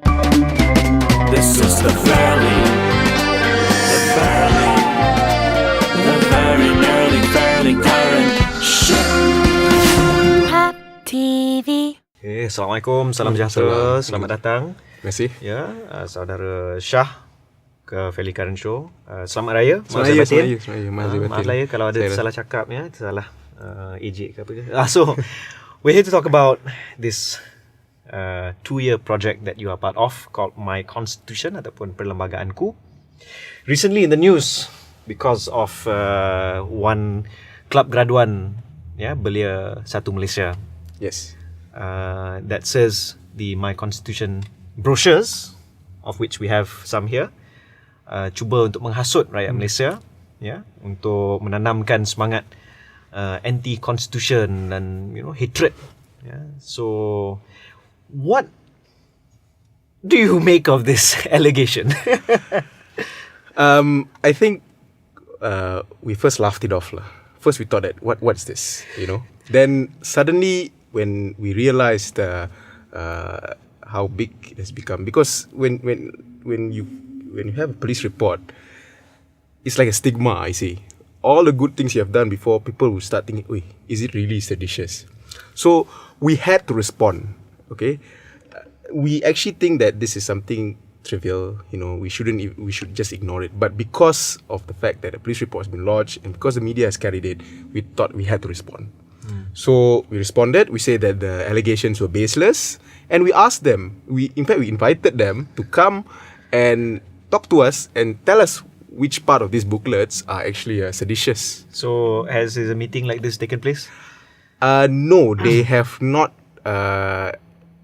This is the very current Popteevee. Assalamualaikum, salam sejahtera, selamat datang. Terima kasih. Ya, saudara Syah ke Fairly Current Show. Selamat Raya. Selamat Raya. Maaf lah ya kalau ada salah cakap ya, salah ejek ke apa ke. So, we're here to talk about this 2-year project that you are part of called MyConstitution ataupun PerlembagaanKu. Recently in the news because of one club graduan, ya, Belia Satu Malaysia. Yes. That says the MyConstitution brochures, of which we have some here, cuba untuk menghasut rakyat Malaysia, ya, untuk menanamkan semangat anti-constitution dan hatred. Yeah. So, what do you make of this allegation? I think we first laughed it off lah. First we thought that what's this, Then suddenly when we realized how big it has become, because when you have a police report, it's like a stigma. I see all the good things you have done before, people will start thinking, "Wait, is it really seditious?" So we had to respond. Okay, we actually think that this is something trivial, we should just ignore it. But because of the fact that a police report has been lodged and because the media has carried it, we thought we had to respond. So we responded. We said that the allegations were baseless, and we asked them. We invited them to come and talk to us and tell us which part of these booklets are actually seditious. So has a meeting like this taken place? No, they have not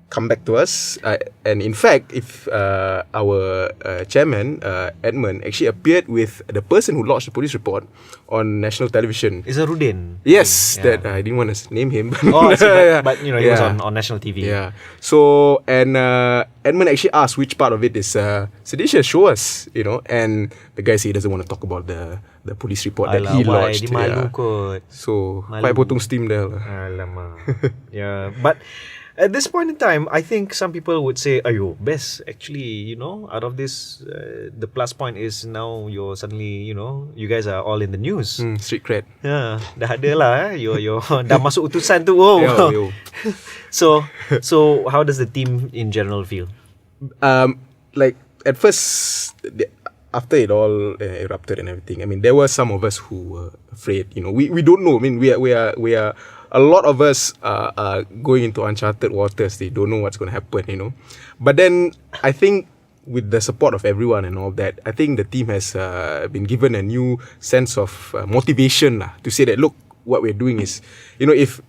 come back to us, and in fact, if our chairman Edmund actually appeared with the person who lodged the police report on national television. Is it Rudin? Yes, that I didn't want to name him. Oh, I see, but he was on national TV. Yeah. So and Edmund actually asked which part of it is seditious. Show us, and the guy said he doesn't want to talk about the police report that he lodged. Dia malu kot. So quite potong steam there. Alamak. Yeah, but at this point in time, I think some people would say, "Ayo, best actually, out of this, the plus point is now you're suddenly, you guys are all in the news." Street cred. Yeah, dah ada lah, yo, dah masuk utusan tu. Oh. Yo. So how does the team in general feel? Like at first, after it all erupted and everything, I mean, there were some of us who were afraid. We don't know. I mean, we are. A lot of us are going into uncharted waters. They don't know what's going to happen, But then I think with the support of everyone and all that, I think the team has been given a new sense of motivation to say that, look, what we're doing is, if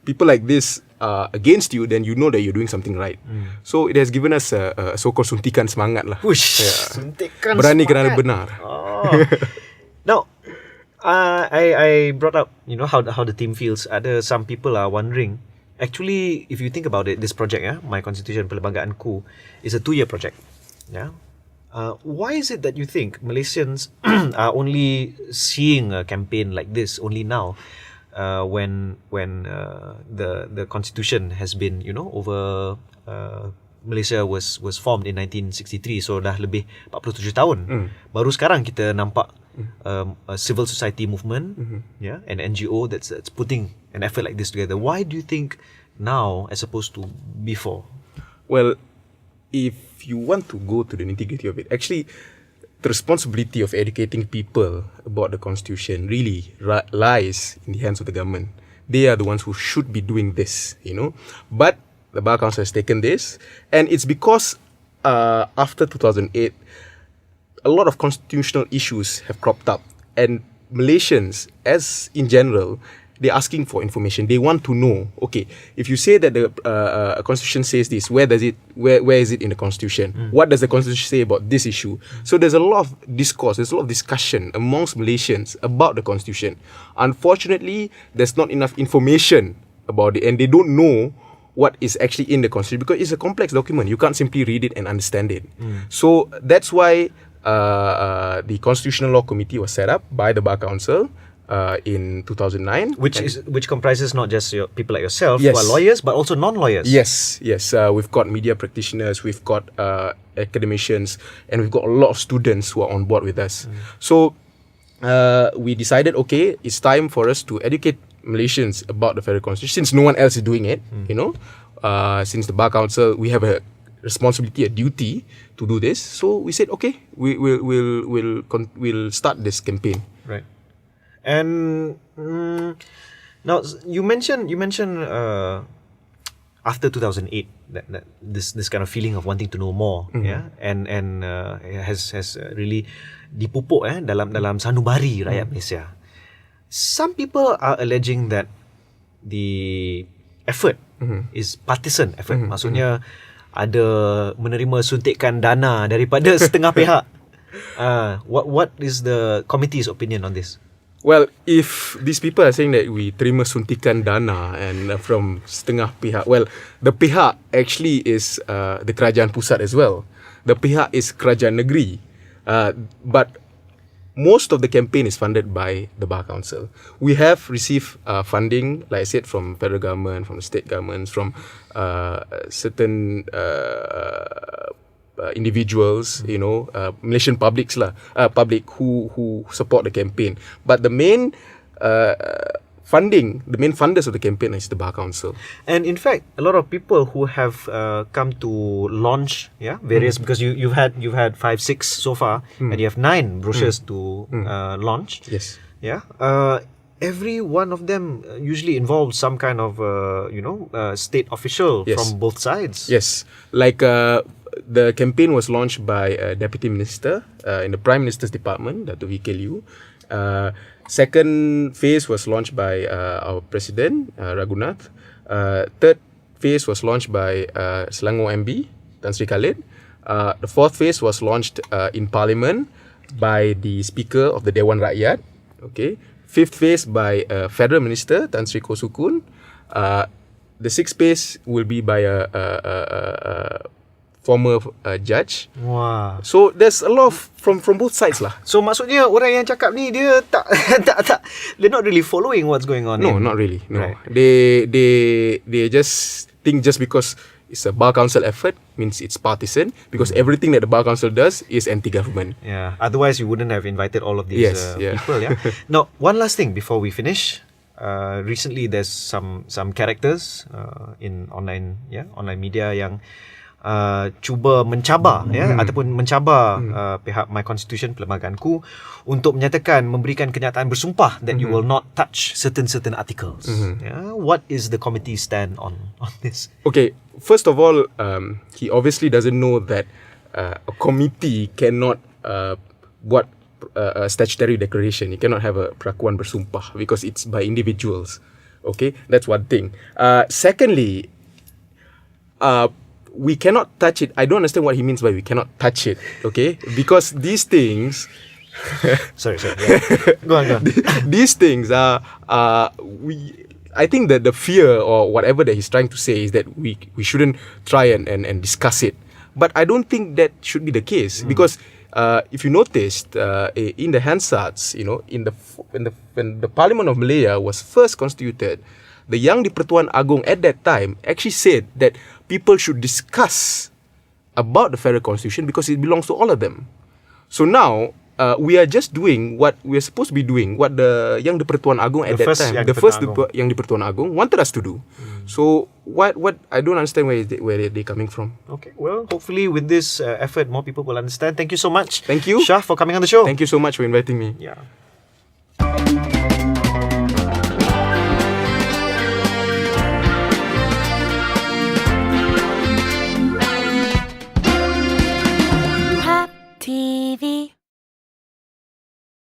people like this are against you, then you know that you're doing something right. So it has given us a so-called suntikan semangat lah. Suntikan berani semangat. kerana benar. Oh. Now, I brought up, how the team feels. Some people are wondering. Actually, if you think about it, this project, MyConstitution PerlembagaanKu, is a 2-year project. Yeah. Why is it that you think Malaysians are only seeing a campaign like this only now, when the Constitution has been, over Malaysia was formed in 1963, so dah lebih 47 tahun. Baru sekarang kita nampak a civil society movement, an NGO that's putting an effort like this together. Why do you think now as opposed to before? Well, if you want to go to the nitty-gritty of it, actually, the responsibility of educating people about the Constitution really lies in the hands of the government. They are the ones who should be doing this, But the Bar Council has taken this, and it's because after 2008, a lot of constitutional issues have cropped up, and Malaysians, as in general, they're asking for information. They want to know, okay, if you say that the Constitution says this, where is it in the Constitution? What does the Constitution say about this issue? So there's a lot of discourse, there's a lot of discussion amongst Malaysians about the Constitution. Unfortunately, there's not enough information about it, and they don't know what is actually in the Constitution because it's a complex document. You can't simply read it and understand it. So that's why the Constitutional Law Committee was set up by the Bar Council. in 2009. Which comprises not just people like yourself Yes. who are lawyers, but also non-lawyers. Yes. We've got media practitioners, we've got academicians, and we've got a lot of students who are on board with us. So we decided, okay, it's time for us to educate Malaysians about the Federal Constitution, since no one else is doing it. Since the Bar Council, we have a responsibility, a duty to do this. So we said, okay, we'll start this campaign. Right. And now you mentioned after 2008 that this kind of feeling of wanting to know more, and has really dipupuk dalam sanubari rakyat Malaysia. Some people are alleging that the effort is partisan effort. Maksudnya ada menerima suntikan dana daripada setengah pihak. What is the committee's opinion on this? Well, if these people are saying that we terima suntikan dana and from setengah pihak, well, the pihak actually is the kerajaan pusat as well. The pihak is kerajaan negeri. But most of the campaign is funded by the Bar Council. We have received funding, like I said, from federal government, from the state governments, from certain individuals, Malaysian public who support the campaign. But the main funders of the campaign is the Bar Council. And in fact, a lot of people who have come to launch various, because you've had 5, 6 so far, and you have 9 brochures to launch. Yes. Every one of them usually involves some kind of state official from both sides. Yes, like the campaign was launched by a deputy minister in the Prime Minister's department, Dato' V.K. Liew. Second phase was launched by our president, Ragunath. Third phase was launched by Selangor MB, Tan Sri Khalid. The fourth phase was launched in Parliament by the Speaker of the Dewan Rakyat. Okay. Fifth phase by Federal Minister, Tan Sri Kosukun. The sixth phase will be by a former judge. Wah. So there's a lot of from both sides lah. So maksudnya orang yang cakap ni dia tak they're not really following what's going on. No, not really. No. Right. They just think just because it's a Bar Council effort means it's partisan, because everything that the Bar Council does is anti-government. Yeah. Otherwise you wouldn't have invited all of these people. Yeah. Now, one last thing before we finish. Recently there's some characters in online media yang cuba mencabar ataupun mencabar pihak MyConstitution PerlembagaanKu untuk memberikan kenyataan bersumpah that you will not touch certain articles. What is the committee stand on this? Okay, first of all, he obviously doesn't know that a committee cannot buat a statutory declaration. You cannot have a perakuan bersumpah because it's by individuals. Okay, that's one thing. Secondly, we cannot touch it. I don't understand what he means by we cannot touch it. Okay, because these things. sorry. Yeah. Go on. These things are I think that the fear or whatever that he's trying to say is that we shouldn't try and discuss it. But I don't think that should be the case, because if you noticed in the Hansards, when the Parliament of Malaysia was first constituted, the Yang di-Pertuan Agong at that time actually said that people should discuss about the Federal Constitution because it belongs to all of them. So now we are just doing what we are supposed to be doing, what the Yang di-Pertuan Agong at that time, the first Yang di-Pertuan Agong wanted us to do. So what I don't understand where they're coming from. Okay, well, hopefully with this effort, more people will understand. Thank you so much. Thank you, Shah, for coming on the show. Thank you so much for inviting me. Yeah.